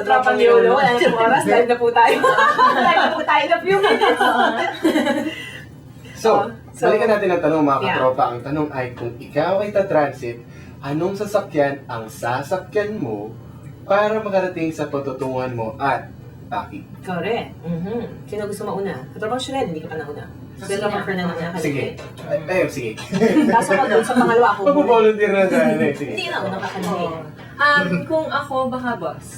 Sa Tropang Yolo, wala na pong oras, live na po tayo. Live na po tayo in a few minutes. So, balikan natin ang tanong mga Yeah. katropa. Ang tanong ay kung ikaw ay ta-transit, anong sasakyan ang sasakyan mo para makarating sa patutunguhan mo at bakit? Correct. Sino gusto mauna? Katropang Shred, hindi ka pa nauna. Sino ka pa nauna? Sige. Ay, sige. Kaso ko doon sa pangalawa ako. Mag-volunteer na tayo. Sige. Hindi na una ka kanina. Kung ako, baka boss.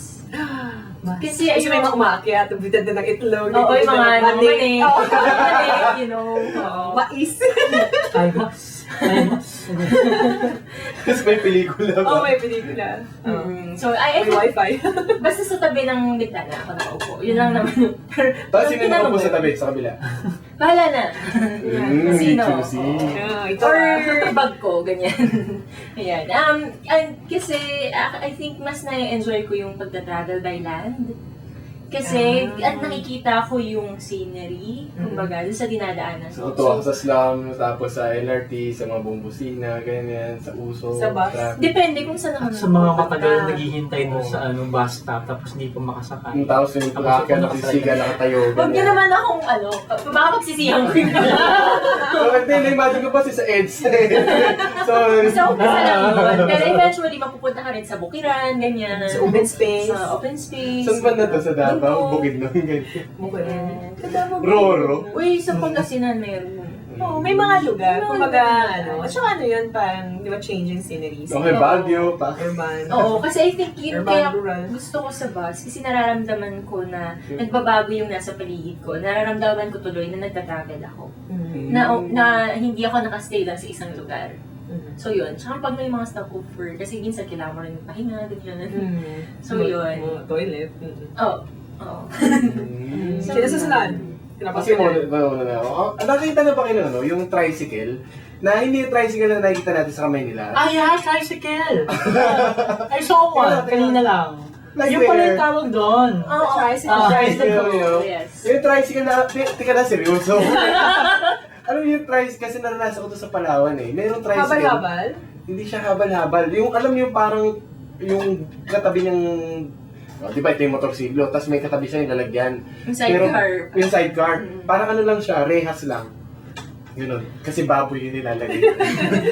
Kasi Kasi may mga umakyat, butad na ng itlog. Oo, yung mga mani. namumalik. Oo. Namumalik, you know. Oo. Mais. Ay, mas. Tapos may pelikula ba? Oo, may pelikula. So, I May think, wifi. basta sa tabi ng bintana ako nakaupo. Yun lang naman. Tapos sino na po sa tabi, sa kabila? Bahala na. Sino? Juicy. Ito Or ah. bag ko, ganyan. Ayan. Kasi, I think mas na-enjoy ko yung pagta-travel by land. Kasi, at nakikita ko yung scenery, kumbaga, dun sa dinadaanan ko. So, tuwa ka sa slum, tapos sa LRT, sa mga bumbusina, ganyan, sa uso. Sa bus. traffic. Depende kung saan ako At sa mga napupunta. matagal naghihintay doon sa bus stop tapos hindi pa makasakay. Tapos yung plaka, nagsisiga, nakatayo. Huwag niyo naman akong baka pagsisihan ko yun. So, hindi, na-imagine ko pa sa EDS. So, So, umpisa lang yun. Pero eventually, mapupunta ka rin sa bukiran, ganyan. Sa open space. Sa open space. saan ba na to? Sa Davao? Dito. Bukid nun, ganyan. Mukha yan. Roro. Uy, sa Pangasinan meron. Oo, may mga lugar. May mga Kumbaga, lugar. ano. At saka ano yun, parang, di ba, changing sceneries. Okay, Baguio, pa. Urban. Oo, kasi I think yun Urban, kaya rural. gusto ko sa bus kasi nararamdaman ko na nagbabago yung nasa paligid ko. Nararamdaman ko tuloy na nagta-travel ako. Mhm. Na hindi ako nakastay lang sa isang lugar. Mhm. So yun. Tsaka pag may mga stopover, kasi minsan kailangan mo rin pahinga, ganyan. Mhm. So yun. Toilet. Mhm. Oh. Oo. Sino susunod? Kasi mo na ako. Nakita na ba kayo ng ano, yung tricycle? Na hindi yung tricycle na nakikita natin sa kamay nila. Ay, tricycle! I saw one, kanina lang. Like Yung pala where? yung tawag doon. Oo, tricycle. Tricycle, yun. Yes. Yung tricycle na, tika na seryoso. Alam mo yung tricycle, kasi naranasan ko to sa Palawan eh. Mayroong tricycle. Habal-habal? Hindi siya habal-habal. Yung, alam mo yung parang, yung katabi niyang, di ba ito yung motorsiklo, tapos may katabi siya yung lalagyan. Yung sidecar. Yung sidecar. Parang ano lang siya, rehas lang. Yun. Kasi baboy yun nilalagay.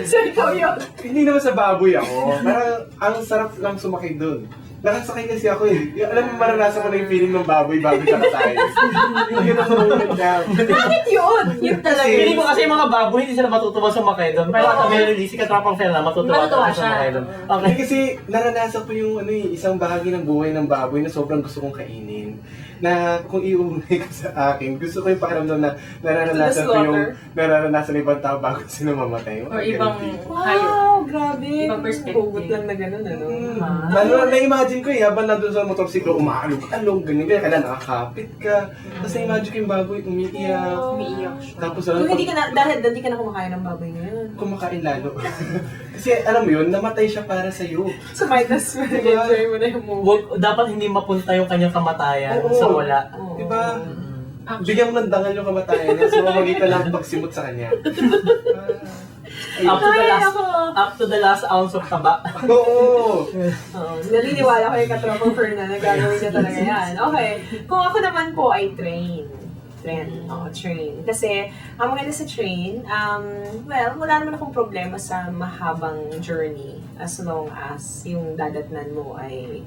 So, ikaw yun. Hindi naman sa baboy ako. Parang ang sarap lang sumakay doon. Nakasakay kasi ako eh. Alam mo, maranasan ko na yung feeling ng baboy bago nakasakay. Hindi na naman niya. Bakit yun? Yun talaga. Kasi- Feeling ko kasi yung mga baboy, hindi sila matutuwa sumakay doon. Pero ata may release, si Katrapang Fel na matutuwa Matutuwa sila siya. sumakay doon. Okay. Okay. Kasi naranasan ko yung ano, isang bahagi ng buhay ng baboy na sobrang gusto kong kainin. Na kung iuwi ko sa akin, gusto ko yung pakiramdam na nararanasan ko yung nararanasan ng ibang tao bago sila mamatay. Or ibang hayop. Wow, grabe. Ibang perspective. Hugot lang na gano'n, ano? Lalo na na-imagine ko eh, habang nandun sa motorsiklo, umaalog-alog, ganyan, kaya nakakapit ka. Tapos na-imagine ko yung baboy, umiiyak. Umiiyak siya. Tapos Kung ano, hindi ka na, dahil hindi ka na kumakain ng baboy ngayon. kumakain lalo. Kasi alam mo yun, namatay siya para sa'yo. So, might as well, enjoy mo na yung movie. Dapat hindi mapunta yung kanyang kamatayan Oo. sa wala. Oo. Diba? Bigyan mo ng dangal yung kamatayan niya, so mamagita lang pagsimot sa kanya. Up to the last ounce of taba. Oo! Oo, naniniwala ko yung katropang Fernan na gagawin niya talaga yan. Okay, kung ako naman po ay train. Train. Kasi, ang maganda sa train, well, wala naman akong problema sa mahabang journey as long as yung dadatnan mo ay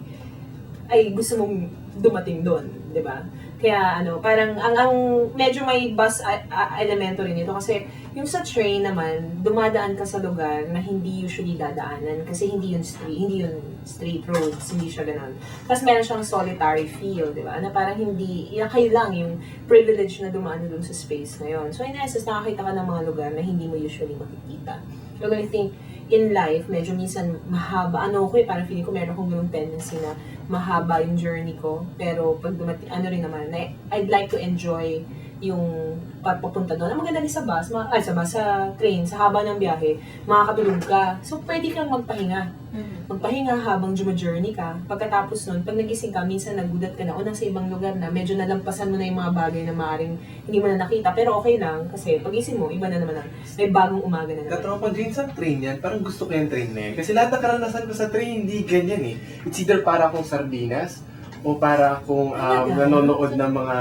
gusto mong dumating doon, di ba? Kaya parang ang medyo may bus elemento rin ito kasi yung sa train naman, dumadaan ka sa lugar na hindi usually dadaanan kasi hindi yun straight roads, hindi siya ganun. Tapos meron siyang solitary feel, di ba? Na parang hindi, kayo lang yung privilege na dumaan dun sa space na yun. So in essence, nakakita ka ng mga lugar na hindi mo usually makikita. So I think, in life, medyo minsan mahaba. Parang feeling ko meron akong ganung tendency na mahaba yung journey ko. Pero pag dumating, rin naman, I'd like to enjoy yung papunta doon. Ang maganda din sa bus, sa train, sa haba ng biyahe, makakatulog ka. So, pwede kang magpahinga. Magpahinga habang journey ka. Pagkatapos nun, pag nagising ka, minsan nagulat ka na o nasa ibang lugar na, medyo nalampasan mo na yung mga bagay na maaaring hindi mo na nakita. Pero okay lang, kasi pagising mo, iba na naman may bagong umaga na naman. Katropa dream sa train yan, parang gusto ko yung train na yan. Kasi lahat ng karanasan ko sa train, hindi ganyan eh. It's either para akong sardinas, o para akong Talaga? nanonood ng mga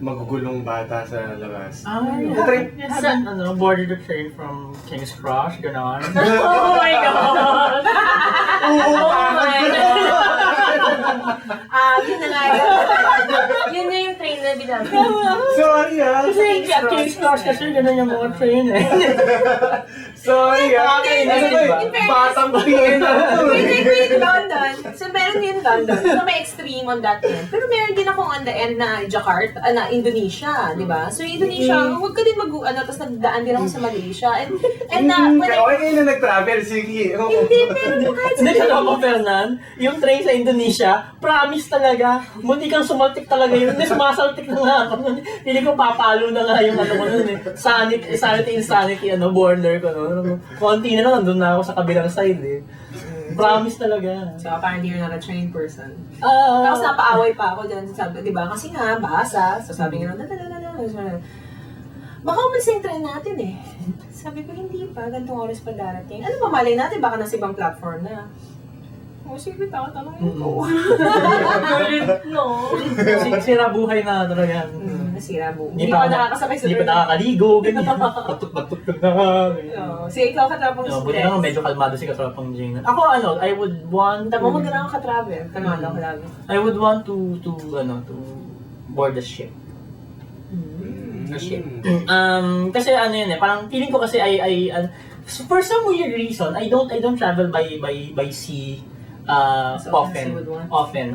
magugulong bata sa labas. You haven't boarded the train from King's Cross, gano'n? Oh my God! Oo, Yun na nga yun. Yun na yung train na binabi. Sorry ah. Kasi King's Cross kasi gano'n yung mga train eh. Sorry ah. Okay, Ano ba in eh? fairness- Batang PN ako Wait, London. So, meron din London. So, may extreme on that end. Pero meron din akong on the end na Jakarta, na Indonesia, di ba? So, Indonesia, huwag ka din tapos nagdaan din ako sa Malaysia. And when Kaya okay kayo na nag-travel, sige. hindi, pero kahit sa Hindi ka naman, Fernan, yung train sa Indonesia, promise talaga, munti kang sumaltik talaga yun. Hindi, sumasaltik na nga ako nun. Hindi ko papalo na nga yung ano ko nun eh. Insanity, border ko nun. Konti na lang, nandun na ako sa kabilang side eh. Promise talaga. So, apparently you're not a trained person. Ah, Tapos napaaway pa ako dyan. Sabi, di ba? Kasi nga, basa. So, sabi nga, baka umalis yung train natin eh. Sabi ko, hindi pa. Gantong oras pa darating. Ano ba, malay natin? Baka nasa ibang platform na. O, sige, tanongin ko. No. Sira buhay na talaga. Nasira mo. Hindi Hindi pa pa nakakasabay sa Hindi pa train. nakakaligo, ganyan. Batuk-batuk na nga. Oo. Sige, ikaw katapang No, buti na nga medyo kalmado si Katropang Jane. Ako I would want Tama, maganda kang ka-travel. Kalmado ko lagi. I would want to board the ship. Kasi ano yun eh, parang feeling ko kasi for some weird reason, I don't travel by sea So, often. you would want? Often.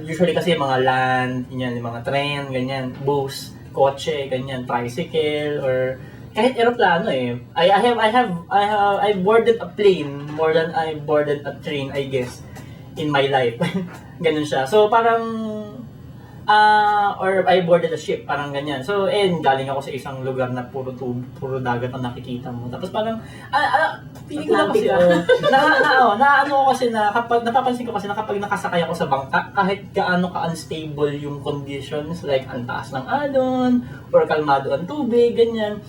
Usually kasi mga land, yung mga tren, ganyan, bus, kotse, ganyan, tricycle, or kahit eroplano eh. I boarded a plane more than I boarded a train, I guess, in my life. Ganun siya. So parang or I boarded a ship, parang ganyan. So, galing ako sa isang lugar na puro dagat ang nakikita mo. Tapos parang, feeling ko na kasi, naano ko kasi na, napapansin ko kasi na kapag nakasakay ako sa bangka, kahit gaano ka-unstable yung conditions, like ang taas ng alon, or kalmado ang tubig, ganyan,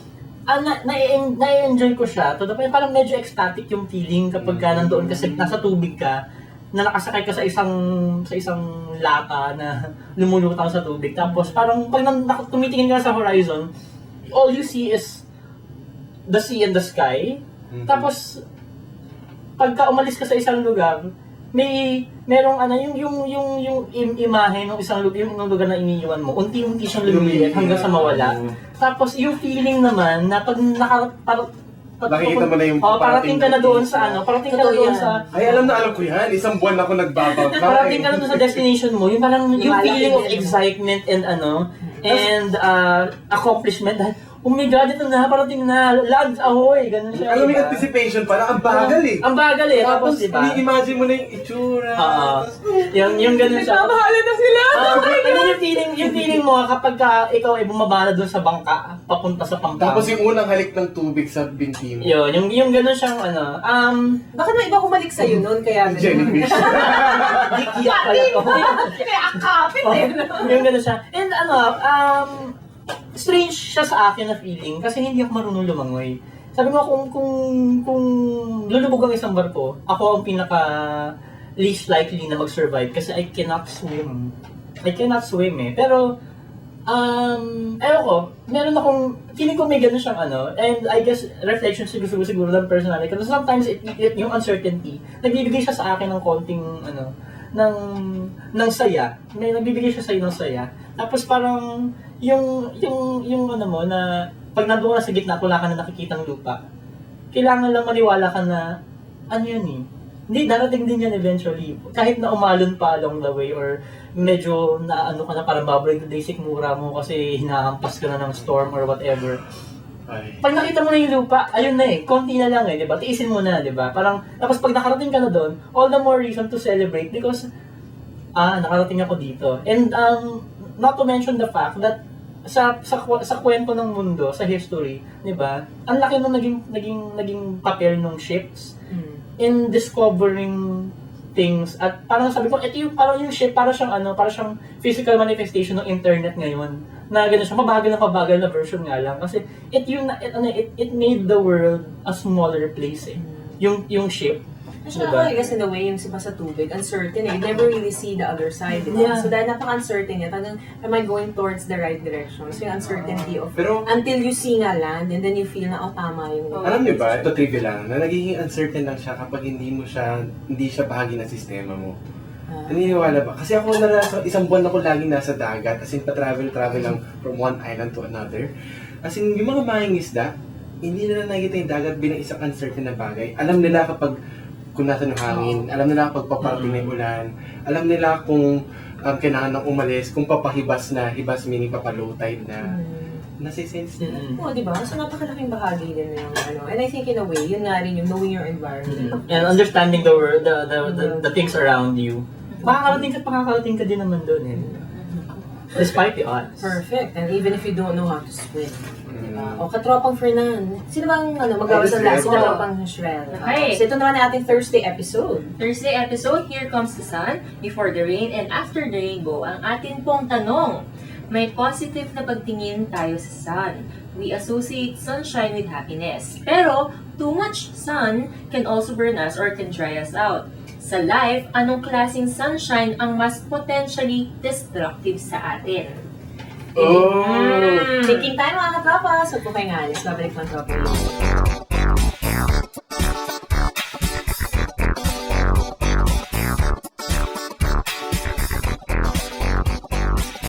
na-enjoy ko siya. To the point, parang medyo ecstatic yung feeling kapag ka nandoon kasi nasa tubig ka, na nakasakay ka sa isang lata na lumulutang sa tubig. Tapos parang pag tumitingin ka sa horizon, all you see is the sea and the sky. Tapos pagka umalis ka sa isang lugar, merong yung imahe ng isang lugar, yung lugar na iniiwan mo, unti-unti siyang lumiliit hanggang sa mawala. Tapos yung feeling naman na pag Nakikita mo na yung parating ka na doon sa parating ka na doon sa Ay, alam ko yan. Isang buwan ako nagbabangka. parating ka na doon sa destination mo, yung parang yung Malaki feeling of din. excitement and accomplishment. Oh my God, ito na, parating na, lads, ahoy, ganun siya. Alam mo yung diba? anticipation pala, ang bagal eh. Ang bagal eh, tapos Tapos, diba? i-imagine mo na yung itsura. Yung ganun siya. Nagmamahala na sila! Yung feeling mo kapag ikaw ay bumabala doon sa bangka, papunta sa Pampanga. Tapos yung unang halik ng tubig sa binti mo. yung ganun siyang Baka na iba kumalik sa'yo noon, kaya Jellyfish. iyak pala to. Kaya akapit eh. Yung gano'n siya. And strange siya sa akin na feeling kasi hindi ako marunong lumangoy. Sabi mo kung lulubog ang isang barko, ako ang pinaka least likely na mag-survive kasi I cannot swim. Eh. Pero ewan ko, meron akong, feeling ko may gano'n siyang and I guess reflection siguro ng personality. Kasi sometimes yung uncertainty, nagbibigay siya sa akin ng konting ng saya. May nagbibigay siya sa'yo ng saya. Tapos parang yung mo na pag nandoon ka na sa gitna at wala ka na nakikitang lupa, kailangan lang maniwala ka na yun eh. Hindi, darating din yan eventually. Kahit na umalon pa along the way or medyo ka na parang babalik na basic mura mo kasi hinahampas ka na ng storm or whatever. Ay. Pag nakita mo na yung lupa, ayun na eh, konti na lang eh, di ba? Tiisin mo na, di ba? Parang, tapos pag nakarating ka na doon, all the more reason to celebrate because, nakarating ako dito. And, not to mention the fact that, sa kwento ng mundo, sa history, di ba? Ang laki nung naging papel ng ships in discovering things. At parang sabi ko, ito yung, parang yung ship, parang siyang physical manifestation ng internet ngayon. Na gano'n siya, mabagal na version nga lang. Kasi, it made the world a smaller place eh. Yung ship. Actually, Diba? I guess in a way, yung sa tubig, uncertain eh. You never really see the other side, diba? Yeah. So dahil napaka-uncertain niya, talagang, am I going towards the right direction? So yung uncertainty of, Pero, until you see nga land, and then you feel na, tama yung alam niyo ba, ito trivia lang, na nagiging uncertain lang siya kapag hindi siya bahagi ng sistema mo. Naniniwala ba? Kasi ako isang buwan ako laging nasa dagat, as in pa-travel lang from one island to another. As in, yung mga mangingisda, hindi nila nakikita yung dagat bilang isang uncertain na bagay. Alam nila kapag kung nasa ng hangin, alam nila kapag paparating na yung ulan, alam nila kung kailangan nang umalis, kung papahibas na, hibas meaning papalow tide na. Nasisense nila. Oo, di ba? So napakalaking bahagi din na yung ano. And I think in a way, yun nga rin yung knowing your environment. And understanding the world, the things around you. Makakarating ka din naman doon eh. Despite the odds. Perfect. And even if you don't know how to swim. Diba? O katropang Fernan. Sino bang magawas ng last? Sino katropang Shrel? Okay. So ito naman ang ating Thursday episode. Thursday episode, Here Comes the Sun, Before the Rain, and After the Rainbow. Ang atin pong tanong, may positive na pagtingin tayo sa sun. We associate sunshine with happiness. Pero, too much sun can also burn us or can dry us out. Sa life, anong klaseng sunshine ang mas potentially destructive sa atin? Oh! Thinking tayo mga katropa. So po kayo nga, let's babalik mga tropa.